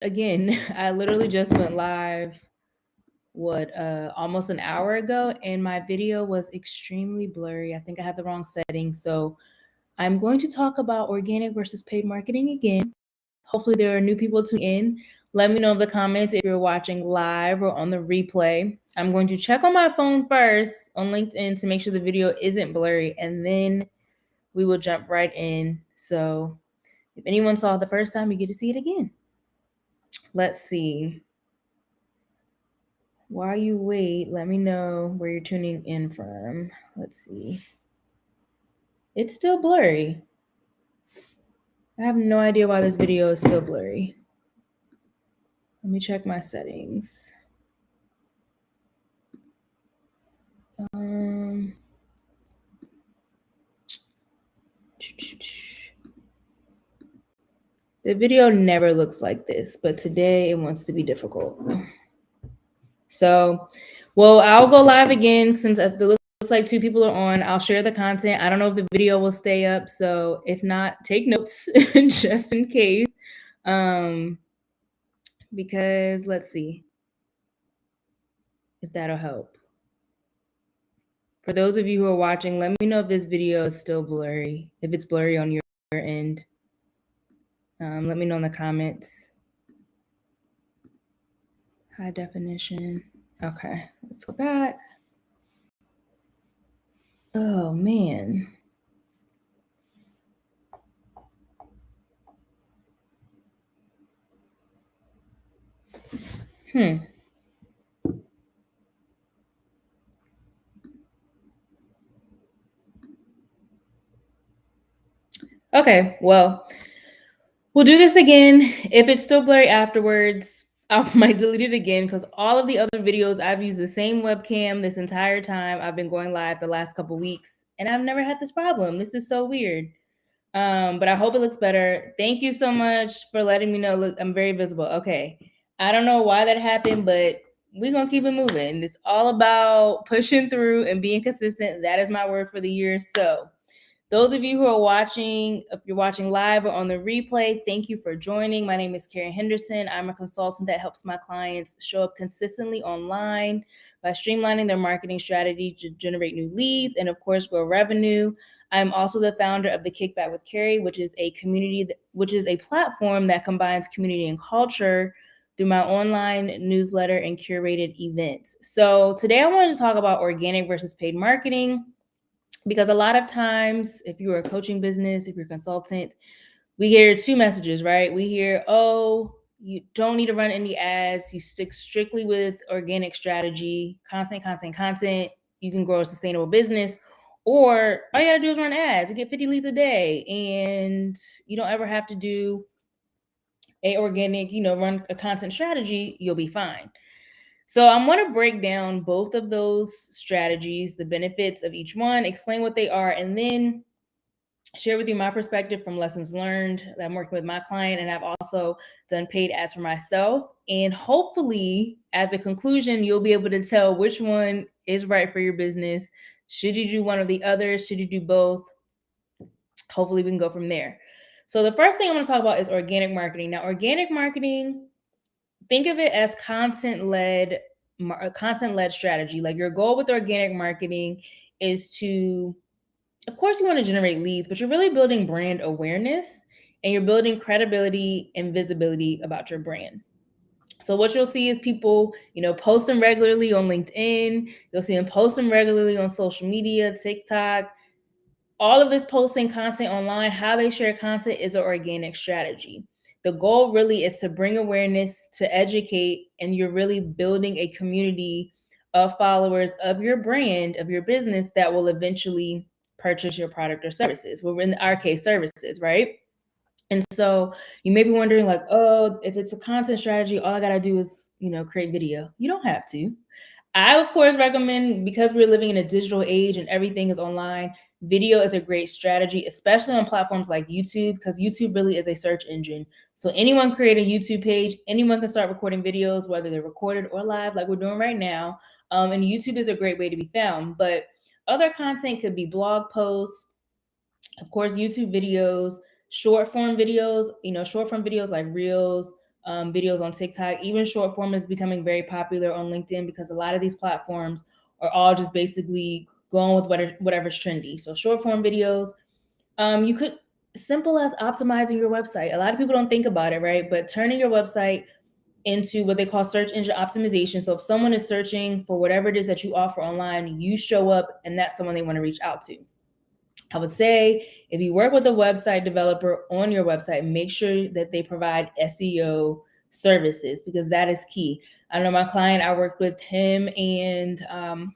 again, I literally just went live almost an hour ago, and my video was extremely blurry. I think I had the wrong settings. So I'm going to talk about organic versus paid marketing again. Hopefully there are new people tuning in. Let me know in the comments if you're watching live or on the replay. I'm going to check on my phone first on LinkedIn to make sure the video isn't blurry, and then we will jump right in. So if anyone saw it the first time, you get to see it again. Let's see. While you wait, let me know where you're tuning in from. Let's see. It's still blurry. I have no idea why this video is still blurry. Let me check my settings. The video never looks like this, but today it wants to be difficult. So, well, I'll go live again since it looks like two people are on. I'll share the content. I don't know if the video will stay up, so if not, take notes just in case. Because let's see if that'll help. For those of you who are watching, let me know if this video is still blurry, if it's blurry on your end. Let me know in the comments. High definition. Okay, let's go back. Oh, man. Okay, well, we'll do this again. If it's still blurry afterwards, I might delete it again because all of the other videos, I've used the same webcam this entire time. I've been going live the last couple weeks, and I've never had this problem. This is so weird. But I hope it looks better. Thank you so much for letting me know. Look, I'm very visible. Okay. I don't know why that happened, but we're going to keep it moving. It's all about pushing through and being consistent. That is my word for the year. So those of you who are watching, if you're watching live or on the replay, thank you for joining. My name is Karen Henderson. I'm a consultant that helps my clients show up consistently online by streamlining their marketing strategy to generate new leads and, of course, grow revenue. I'm also the founder of the Kickback with Carrie, which is a platform that combines community and culture through my online newsletter and curated events. So today I wanted to talk about organic versus paid marketing, because a lot of times, if you're a coaching business, if you're a consultant, we hear two messages, right? We hear, oh, you don't need to run any ads. You stick strictly with organic strategy, content. You can grow a sustainable business. Or all you gotta do is run ads. You get 50 leads a day, and you don't ever have to do a organic, run a content strategy. You'll be fine. So I'm going to break down both of those strategies, the benefits of each one, explain what they are, and then share with you my perspective from lessons learned that I'm working with my client. And I've also done paid ads for myself. And hopefully at the conclusion, you'll be able to tell which one is right for your business. Should you do one or the other? Should you do both? Hopefully we can go from there. So the first thing I'm going to talk about is organic marketing. Now, organic marketing, think of it as content-led strategy. Like, your goal with organic marketing is to, of course, you want to generate leads, but you're really building brand awareness and you're building credibility and visibility about your brand. So what you'll see is people, post them regularly on LinkedIn. You'll see them post them regularly on social media, TikTok. All of this posting content online, how they share content is an organic strategy. The goal really is to bring awareness, to educate, and you're really building a community of followers of your brand, of your business, that will eventually purchase your product or services. Well, in our case, services, right? And so you may be wondering, like, oh, if it's a content strategy, all I got to do is, create video. You don't have to. I, of course, recommend, because we're living in a digital age and everything is online, video is a great strategy, especially on platforms like YouTube, because YouTube really is a search engine. So anyone create a YouTube page, anyone can start recording videos, whether they're recorded or live, like we're doing right now. And YouTube is a great way to be found. But other content could be blog posts, of course, YouTube videos, short form videos like Reels, videos on TikTok. Even short form is becoming very popular on LinkedIn because a lot of these platforms are all just basically going with whatever's trendy. So short form videos, you could, simple as optimizing your website. A lot of people don't think about it, right? But turning your website into what they call search engine optimization. So if someone is searching for whatever it is that you offer online, you show up and that's someone they want to reach out to. I would say if you work with a website developer on your website, make sure that they provide SEO services because that is key. I know my client, I worked with him and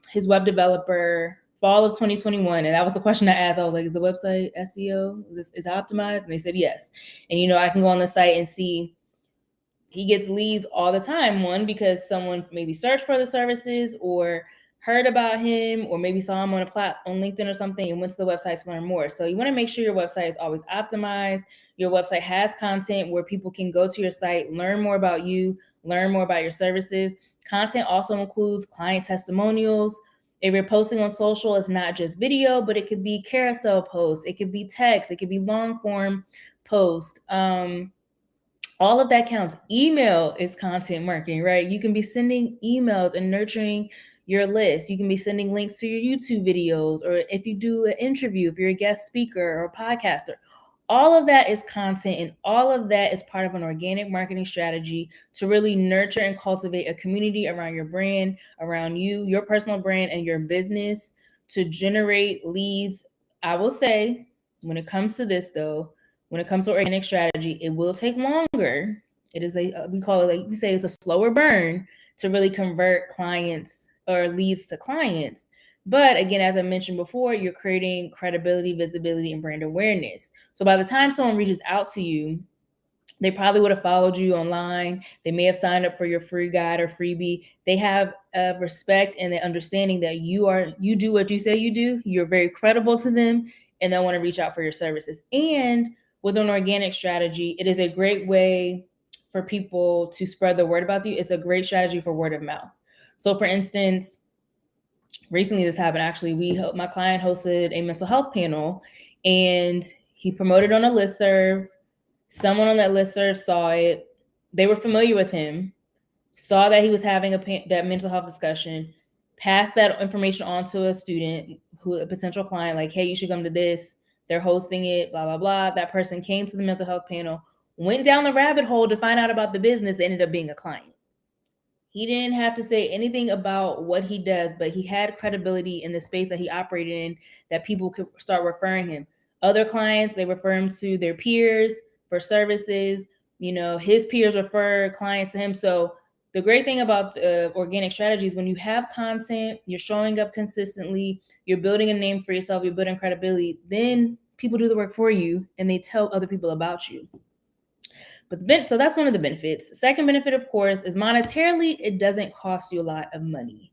his web developer fall of 2021. And that was the question I asked. I was like, is the website SEO? Is it optimized? And they said yes. And, I can go on the site and see he gets leads all the time. One, because someone maybe searched for the services or heard about him, or maybe saw him on LinkedIn or something and went to the website to learn more. So you want to make sure your website is always optimized. Your website has content where people can go to your site, learn more about you, learn more about your services. Content also includes client testimonials. If you're posting on social, it's not just video, but it could be carousel posts, it could be text, it could be long form post. All of that counts. Email is content marketing, right? You can be sending emails and nurturing your list. You can be sending links to your YouTube videos, or if you do an interview, if you're a guest speaker or podcaster, all of that is content, and all of that is part of an organic marketing strategy to really nurture and cultivate a community around your brand, around you, your personal brand, and your business to generate leads. I will say, when it comes to this though, when it comes to organic strategy, it will take longer. It is we call it, like we say, it's a slower burn to really convert clients or leads to clients. But again, as I mentioned before, you're creating credibility, visibility, and brand awareness. So by the time someone reaches out to you, they probably would have followed you online. They may have signed up for your free guide or freebie. They have a respect and the understanding that you do what you say you do. You're very credible to them, and they'll want to reach out for your services. And with an organic strategy, it is a great way for people to spread the word about you. It's a great strategy for word of mouth. So for instance, recently this happened. Actually, my client hosted a mental health panel and he promoted on a listserv. Someone on that listserv saw it. They were familiar with him, saw that he was having that mental health discussion, passed that information on to a student, a potential client, like, hey, you should come to this. They're hosting it, blah, blah, blah. That person came to the mental health panel, went down the rabbit hole to find out about the business, ended up being a client. He didn't have to say anything about what he does, but he had credibility in the space that he operated in that people could start referring him. Other clients, they refer him to their peers for services. His peers refer clients to him. So the great thing about organic strategies, when you have content, you're showing up consistently, you're building a name for yourself, you're building credibility, then people do the work for you and they tell other people about you. So that's one of the benefits. Second benefit, of course, is monetarily, it doesn't cost you a lot of money.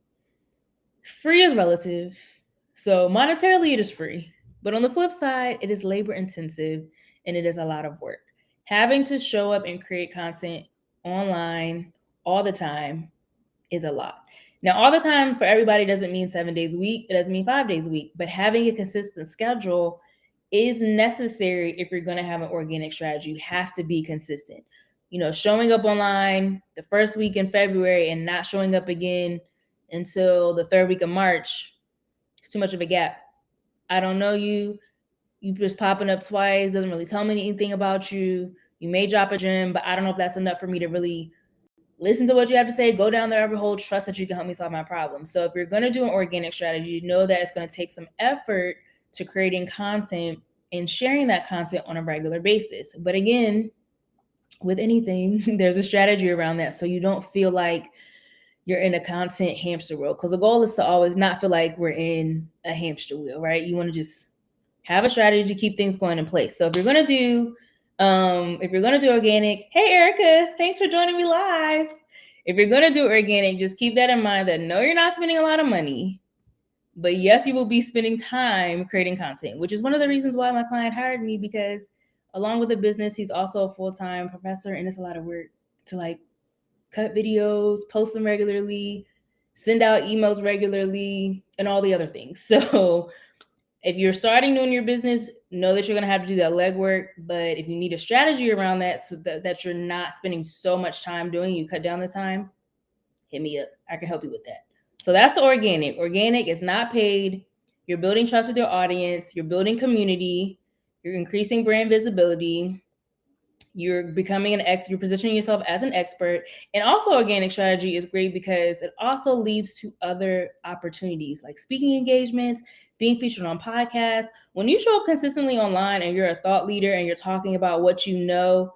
Free is relative. So monetarily, it is free. But on the flip side, it is labor intensive and it is a lot of work. Having to show up and create content online all the time is a lot. Now, all the time for everybody doesn't mean 7 days a week. It doesn't mean 5 days a week. But having a consistent schedule is necessary if you're going to have an organic strategy. You have to be consistent. Showing up online the first week in February and not showing up again until the third week of March, it's too much of a gap. I don't know you. You just popping up twice, doesn't really tell me anything about you. You may drop a gem, but I don't know if that's enough for me to really listen to what you have to say, go down the rabbit hole, trust that you can help me solve my problem. So if you're going to do an organic strategy, know that it's going to take some effort to creating content and sharing that content on a regular basis. But again, with anything, there's a strategy around that. So you don't feel like you're in a content hamster wheel, because the goal is to always not feel like we're in a hamster wheel, right? You want to just have a strategy to keep things going in place. So if you're going to do organic, hey, Erica, thanks for joining me live. If you're going to do organic, just keep that in mind that no, you're not spending a lot of money, but yes, you will be spending time creating content, which is one of the reasons why my client hired me, because along with the business, he's also a full-time professor and it's a lot of work to cut videos, post them regularly, send out emails regularly, and all the other things. So If you're starting new in your business, know that you're going to have to do that legwork. But if you need a strategy around that so that you're not spending so much time doing, you cut down the time, hit me up. I can help you with that. So that's the organic. Organic is not paid. You're building trust with your audience. You're building community. You're increasing brand visibility. You're becoming you're positioning yourself as an expert. And also organic strategy is great because it also leads to other opportunities like speaking engagements, being featured on podcasts. When you show up consistently online and you're a thought leader and you're talking about what you know,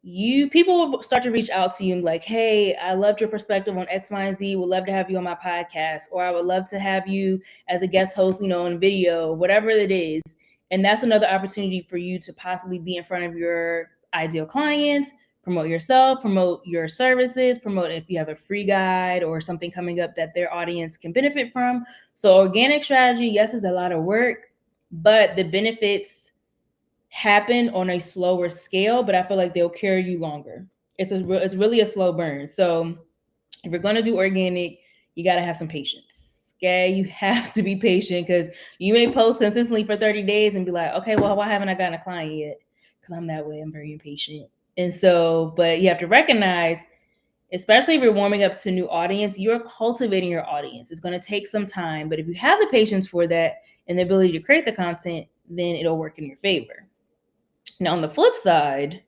people will start to reach out to you and like, hey, I loved your perspective on X, Y, and Z. Would love to have you on my podcast, or I would love to have you as a guest host, on video, whatever it is. And that's another opportunity for you to possibly be in front of your ideal clients, promote yourself, promote your services, promote if you have a free guide or something coming up that their audience can benefit from. So organic strategy, yes, is a lot of work, but the benefits happen on a slower scale, but I feel like they'll carry you longer. It's really a slow burn. So if you're going to do organic, you got to have some patience. Okay. You have to be patient because you may post consistently for 30 days and be like, okay, well, why haven't I gotten a client yet? Because I'm that way. I'm very impatient. And so, but you have to recognize, especially if you're warming up to a new audience, you're cultivating your audience. It's going to take some time, but if you have the patience for that and the ability to create the content, then it'll work in your favor. Now, on the flip side,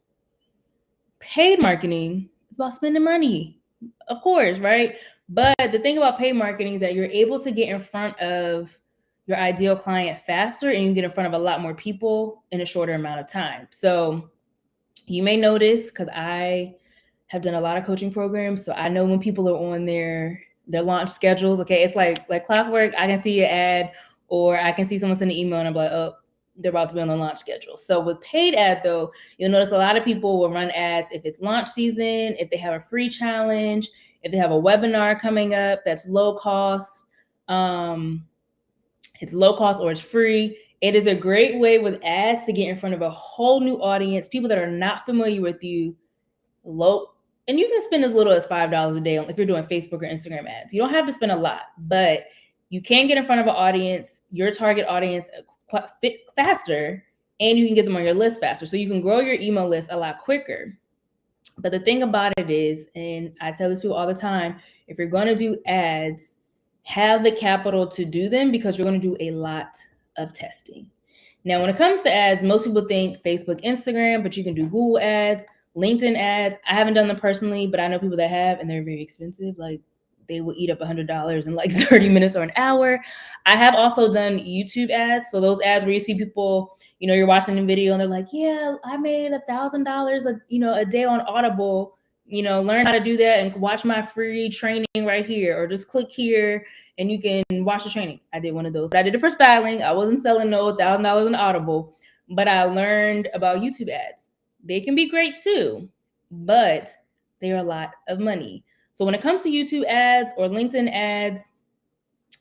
paid marketing is about spending money, of course, right? But the thing about paid marketing is that you're able to get in front of your ideal client faster and you can get in front of a lot more people in a shorter amount of time. So you may notice, because I have done a lot of coaching programs, so I know when people are on their launch schedules. Okay, it's like clockwork. I can see an ad or I can see someone send an email and I'm like, oh, they're about to be on the launch schedule. So with paid ad though, you'll notice a lot of people will run ads if it's launch season, if they have a free challenge, if they have a webinar coming up that's low cost. It's low cost or it's free. It is a great way with ads to get in front of a whole new audience, people that are not familiar with you. And you can spend as little as $5 a day if you're doing Facebook or Instagram ads. You don't have to spend a lot, but you can get in front of an audience, your target audience, quite faster, and you can get them on your list faster. So you can grow your email list a lot quicker. But the thing about it is, and I tell this to people all the time, if you're going to do ads, have the capital to do them because you're going to do a lot of testing. Now, when it comes to ads, most people think Facebook, Instagram, but you can do Google ads, LinkedIn ads. I haven't done them personally, but I know people that have, and they're very expensive. Like they will eat up $100 in like 30 minutes or an hour. I have also done YouTube ads. So those ads where you see people, you're watching the video and they're like, yeah, I made $1,000 a day on Audible, learn how to do that and watch my free training right here, or just click here and you can watch the training. I did one of those. I did it for styling. I wasn't selling no $1,000 on Audible, but I learned about YouTube ads. They can be great too, but they are a lot of money. So when it comes to YouTube ads or LinkedIn ads,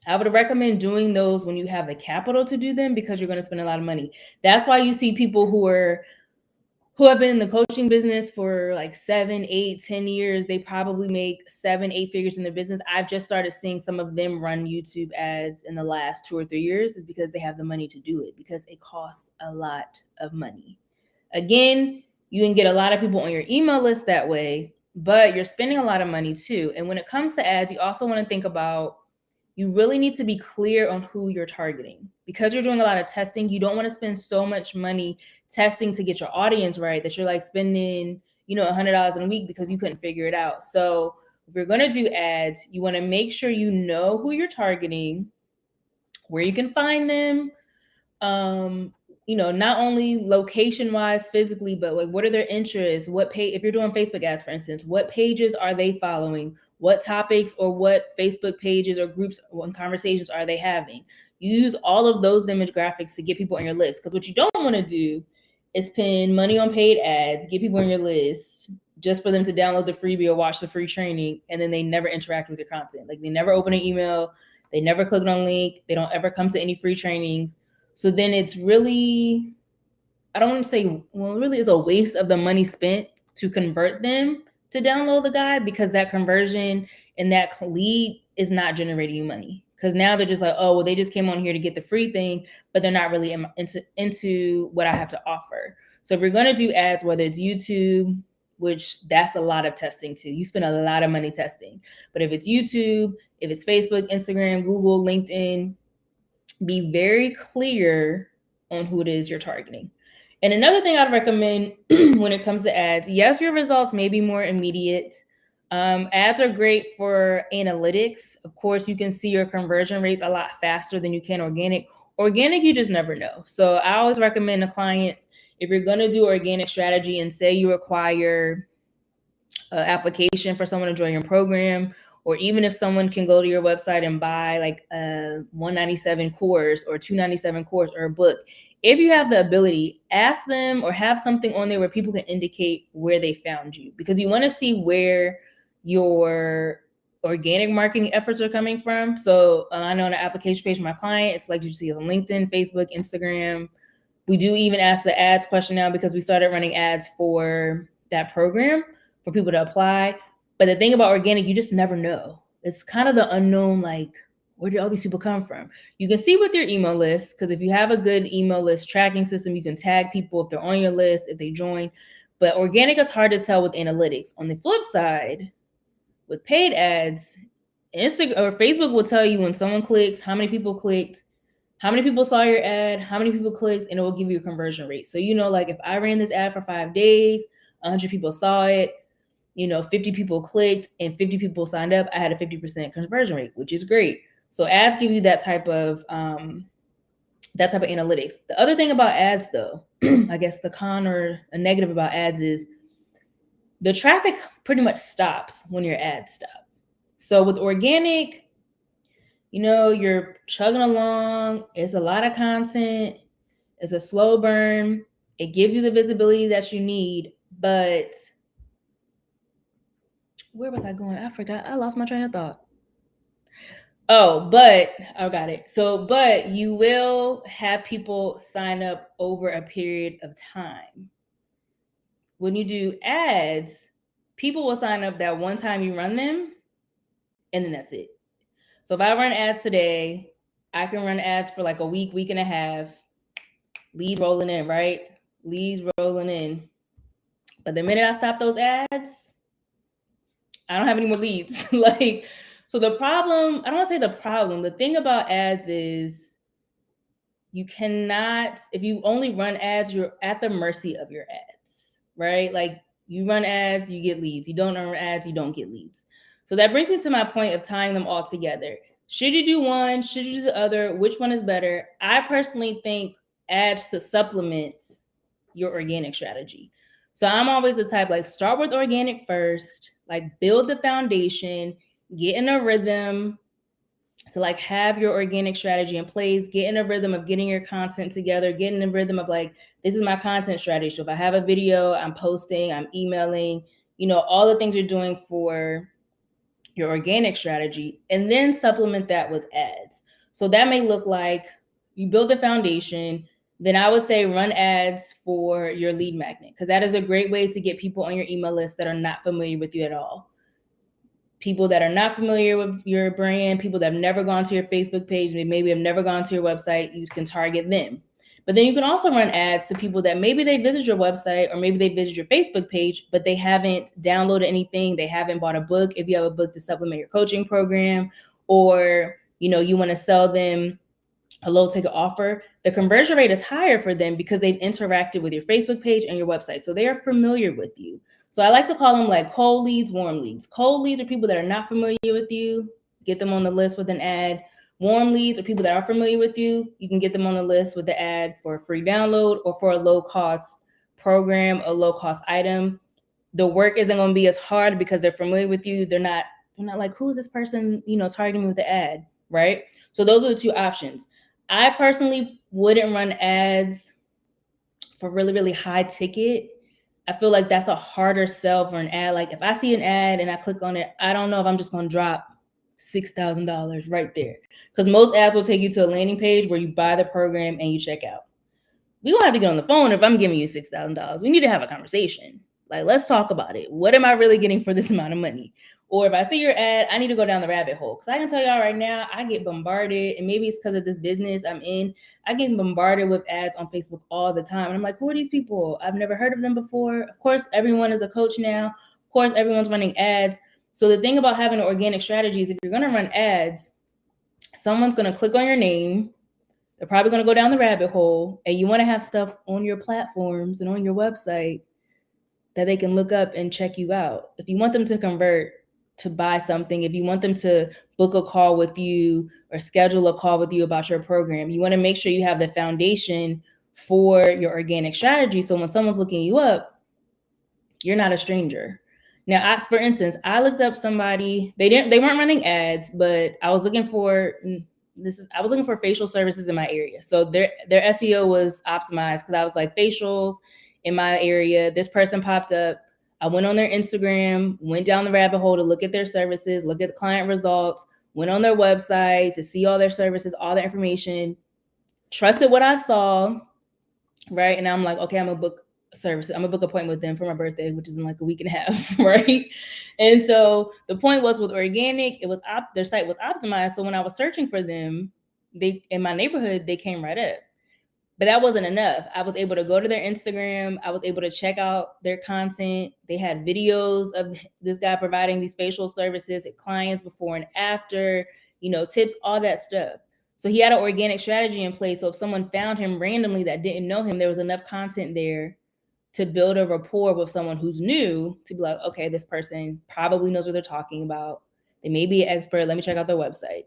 I would recommend doing those when you have the capital to do them because you're going to spend a lot of money. That's why you see people who have been in the coaching business for like 7, 8, 10 years. They probably make 7, 8 figures in their business. I've just started seeing some of them run YouTube ads in the last 2 or 3 years is because they have the money to do it because it costs a lot of money. Again, you can get a lot of people on your email list that way, but you're spending a lot of money too. And when it comes to ads, you also want to think about, you really need to be clear on who you're targeting. Because you're doing a lot of testing, you don't want to spend so much money testing to get your audience right that you're like spending, $100 in a week because you couldn't figure it out. So if you're going to do ads, you want to make sure you know who you're targeting, where you can find them, not only location wise physically, but like what are their interests? What page, if you're doing Facebook ads, for instance, what pages are they following? What topics or what Facebook pages or groups and conversations are they having? Use all of those demographics to get people on your list. Because what you don't want to do is spend money on paid ads, get people on your list just for them to download the freebie or watch the free training, and then they never interact with your content. Like they never open an email, they never click on a link, they don't ever come to any free trainings. So then it's really, I don't want to say, well, it really is a waste of the money spent to convert them to download the guide because that conversion and that lead is not generating you money because now they're just like, oh, well, they just came on here to get the free thing, but they're not really into what I have to offer. So if you're going to do ads, whether it's YouTube, which that's a lot of testing too, you spend a lot of money testing. But if it's YouTube, if it's Facebook, Instagram, Google, LinkedIn, be very clear on who it is you're targeting. And another thing I'd recommend when it comes to ads, yes, your results may be more immediate. Ads are great for analytics. Of course, you can see your conversion rates a lot faster than you can organic. Organic, you just never know. So I always recommend to clients, if you're going to do organic strategy and say you require an application for someone to join your program, or even if someone can go to your website and buy like a 197 course or 297 course or a book, if you have the ability, ask them or have something on there where people can indicate where they found you, because you want to see where your organic marketing efforts are coming from. So I know on the application page for my client, it's like you see on LinkedIn, Facebook, Instagram. We do even ask the ads question now because we started running ads for that program for people to apply. But the thing about organic, you just never know. It's kind of the unknown, like, where did all these people come from? You can see with your email list, because if you have a good email list tracking system, you can tag people if they're on your list, if they join. But organic is hard to tell with analytics. On the flip side, with paid ads, Instagram or Facebook will tell you when someone clicks, how many people clicked, how many people saw your ad, how many people clicked, and it will give you a conversion rate. So, you know, like if I ran this ad for 5 days, 100 people saw it, 50 people clicked and 50 people signed up, I had a 50% conversion rate, which is great. So ads give you that type of analytics. The other thing about ads, though, I guess the con or a negative about ads is the traffic pretty much stops when your ads stop. So with organic, you're chugging along. It's a lot of content. It's a slow burn. It gives you the visibility that you need, but where was I going? I forgot. I lost my train of thought. But I got it. So, but you will have people sign up over a period of time. When you do ads, people will sign up that one time you run them, and then that's it. So if I run ads today, I can run ads for like a week, week and a half, leads rolling in, right? Leads rolling in. But the minute I stop those ads, I don't have any more leads. So the problem, I don't want to say the problem. The thing about ads is you cannot, if you only run ads, you're at the mercy of your ads, right? Like you run ads, you get leads. You don't run ads, you don't get leads. So that brings me to my point of tying them all together. Should you do one? Should you do the other? Which one is better? I personally think ads to supplement your organic strategy. So I'm always the type, like, start with organic first, like build the foundation, get in a rhythm to like have your organic strategy in place, get in a rhythm of getting your content together, get in a rhythm of like, this is my content strategy. So if I have a video, I'm posting, I'm emailing, all the things you're doing for your organic strategy, and then supplement that with ads. So that may look like you build the foundation. Then I would say run ads for your lead magnet, because that is a great way to get people on your email list that are not familiar with you at all. People that are not familiar with your brand, people that have never gone to your Facebook page, maybe have never gone to your website, you can target them. But then you can also run ads to people that maybe they visit your website or maybe they visit your Facebook page, but they haven't downloaded anything. They haven't bought a book. If you have a book to supplement your coaching program, or, you want to sell them a low ticket offer, the conversion rate is higher for them because they've interacted with your Facebook page and your website. So they are familiar with you. So I like to call them like cold leads, warm leads. Cold leads are people that are not familiar with you. Get them on the list with an ad. Warm leads are people that are familiar with you. You can get them on the list with the ad for a free download or for a low cost program, a low cost item. The work isn't going to be as hard because they're familiar with you. They're not like, who is this person, targeting me with the ad, right? So those are the two options. I personally wouldn't run ads for really, really high ticket. I feel like that's a harder sell for an ad. Like if I see an ad and I click on it, I don't know if I'm just going to drop $6,000 right there. Because most ads will take you to a landing page where you buy the program and you check out. We don't have to get on the phone if I'm giving you $6,000. We need to have a conversation. Like, let's talk about it. What am I really getting for this amount of money? Or if I see your ad, I need to go down the rabbit hole. Because I can tell y'all right now, I get bombarded, and maybe it's because of this business I'm in. I get bombarded with ads on Facebook all the time. And I'm like, who are these people? I've never heard of them before. Of course, everyone is a coach now. Of course, everyone's running ads. So the thing about having an organic strategy is if you're going to run ads, someone's going to click on your name. They're probably going to go down the rabbit hole. And you want to have stuff on your platforms and on your website that they can look up and check you out. If you want them to convert, to buy something, if you want them to book a call with you or schedule a call with you about your program, you want to make sure you have the foundation for your organic strategy. So when someone's looking you up, you're not a stranger. Now, for instance, I looked up somebody, they weren't running ads, but I was looking for facial services in my area. So their SEO was optimized because I was like, facials in my area. This person popped up. I went on their Instagram, went down the rabbit hole to look at their services, look at the client results, went on their website to see all their services, all their information, trusted what I saw, right? And I'm like, okay, I'm gonna book service. I'm gonna book an appointment with them for my birthday, which is in like a week and a half, right? And so the point was with organic, it was their site was optimized. So when I was searching for them, in my neighborhood, they came right up. But that wasn't enough. I was able to go to their Instagram. I was able to check out their content. They had videos of this guy providing these facial services at clients before and after, tips, all that stuff. So he had an organic strategy in place. So if someone found him randomly that didn't know him, there was enough content there to build a rapport with someone who's new to be like, okay, this person probably knows what they're talking about. They may be an expert. Let me check out their website.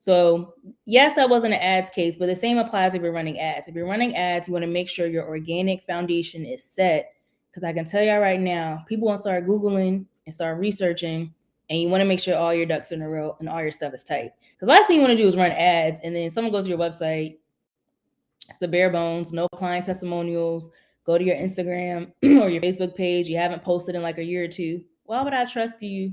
So yes, that wasn't an ads case, but the same applies if you're running ads. If you're running ads, you want to make sure your organic foundation is set. Because I can tell y'all right now, people want to start Googling and start researching, and you want to make sure all your ducks are in a row and all your stuff is tight. Because last thing you want to do is run ads, and then someone goes to your website, it's the bare bones, no client testimonials, go to your Instagram or your Facebook page, you haven't posted in like a year or two. Why would I trust you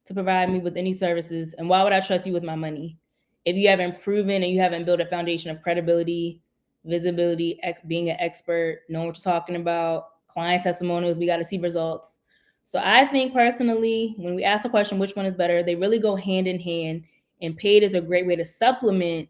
to provide me with any services? And why would I trust you with my money? If you haven't proven and you haven't built a foundation of credibility, visibility, being an expert, knowing what you're talking about, client testimonials, we got to see results. So I think personally, when we ask the question, which one is better, they really go hand in hand, and paid is a great way to supplement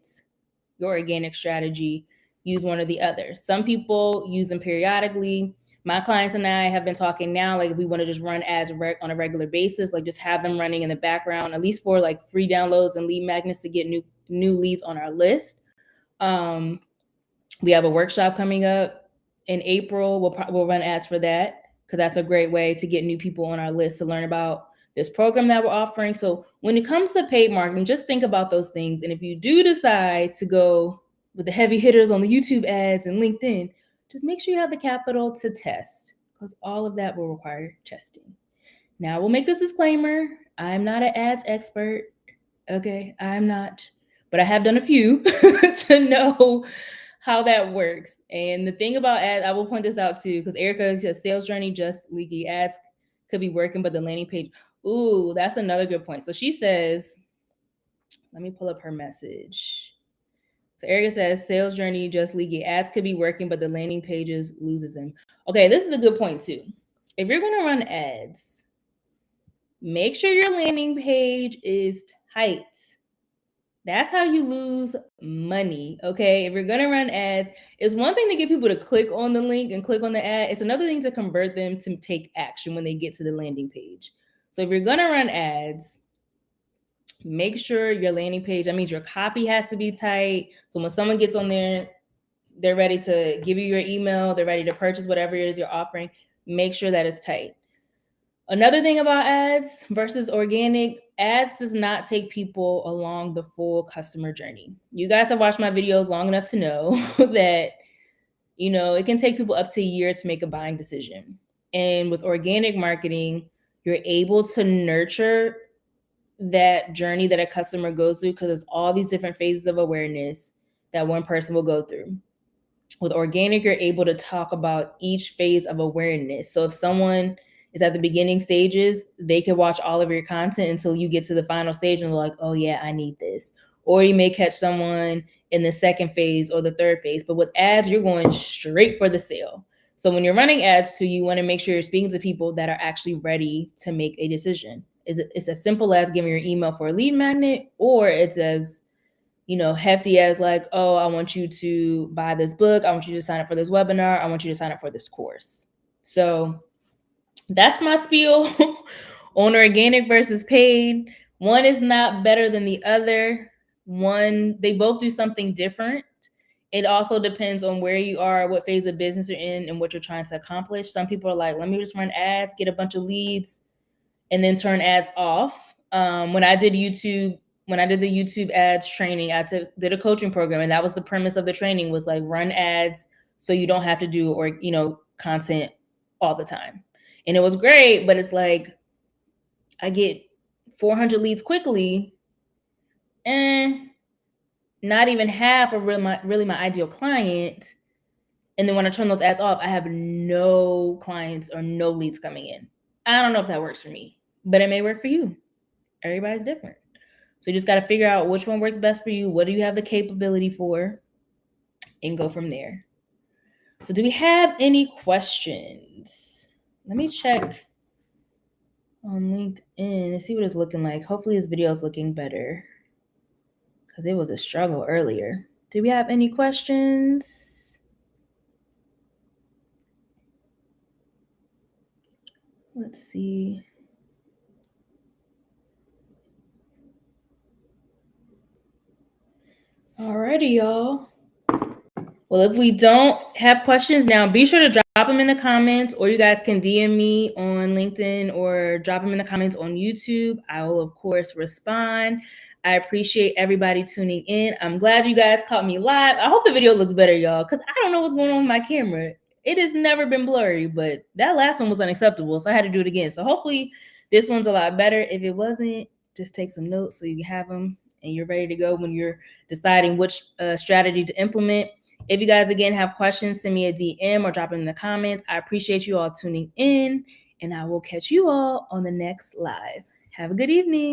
your organic strategy. Use one or the other. Some people use them periodically. My clients and I have been talking now, like if we want to just run ads on a regular basis, like just have them running in the background, at least for like free downloads and lead magnets to get new leads on our list. We have a workshop coming up in April. We'll run ads for that because that's a great way to get new people on our list to learn about this program that we're offering. So when it comes to paid marketing, just think about those things. And if you do decide to go with the heavy hitters on the YouTube ads and LinkedIn, just make sure you have the capital to test, because all of that will require testing. Now, we'll make this disclaimer. I'm not an ads expert. Okay, I'm not. But I have done a few to know how that works. And the thing about ads, I will point this out too, because Erica says sales journey just leaky. Ads could be working, but the landing page. Ooh, that's another good point. So she says, let me pull up her message. So Erica says sales journey just leaky. Ads could be working, but the landing pages loses them. Okay, this is a good point too. If you're going to run ads, make sure your landing page is tight. That's how you lose money, okay? If you're going to run ads, it's one thing to get people to click on the link and click on the ad. It's another thing to convert them to take action when they get to the landing page. So if you're going to run ads, make sure your landing page, that means your copy has to be tight. So when someone gets on there, they're ready to give you your email, they're ready to purchase whatever it is you're offering. Make sure that it's tight. Another thing about ads versus organic, ads does not take people along the full customer journey. You guys have watched my videos long enough to know that, it can take people up to a year to make a buying decision. And with organic marketing, you're able to nurture that journey that a customer goes through, because there's all these different phases of awareness that one person will go through. With organic, you're able to talk about each phase of awareness. So if someone is at the beginning stages, they can watch all of your content until you get to the final stage and they're like, oh yeah, I need this. Or you may catch someone in the second phase or the third phase. But with ads, you're going straight for the sale. So when you're running ads too, you want to make sure you're speaking to people that are actually ready to make a decision. it's as simple as giving your email for a lead magnet, or it's as hefty as like, oh, I want you to buy this book. I want you to sign up for this webinar. I want you to sign up for this course. So that's my spiel on organic versus paid. One is not better than the other. They both do something different. It also depends on where you are, what phase of business you're in, and what you're trying to accomplish. Some people are like, let me just run ads, get a bunch of leads, and then turn ads off. When I did the YouTube ads training, did a coaching program, and that was the premise of the training, was like, run ads so you don't have to do content all the time. And it was great, but it's like, I get 400 leads quickly, and not even half are really my ideal client. And then when I turn those ads off, I have no clients or no leads coming in. I don't know if that works for me, but it may work for you. Everybody's different. So you just got to figure out which one works best for you. What do you have the capability for? And go from there. So do we have any questions? Let me check on LinkedIn and see what it's looking like. Hopefully this video is looking better, because it was a struggle earlier. Do we have any questions? Let's see. Alrighty, y'all. Well, if we don't have questions now, be sure to drop them in the comments, or you guys can DM me on LinkedIn or drop them in the comments on YouTube. I will, of course, respond. I appreciate everybody tuning in. I'm glad you guys caught me live. I hope the video looks better, y'all, because I don't know what's going on with my camera. It has never been blurry, but that last one was unacceptable, so I had to do it again. So hopefully this one's a lot better. If it wasn't, just take some notes so you have them and you're ready to go when you're deciding which strategy to implement. If you guys, again, have questions, send me a DM or drop them in the comments. I appreciate you all tuning in, and I will catch you all on the next live. Have a good evening.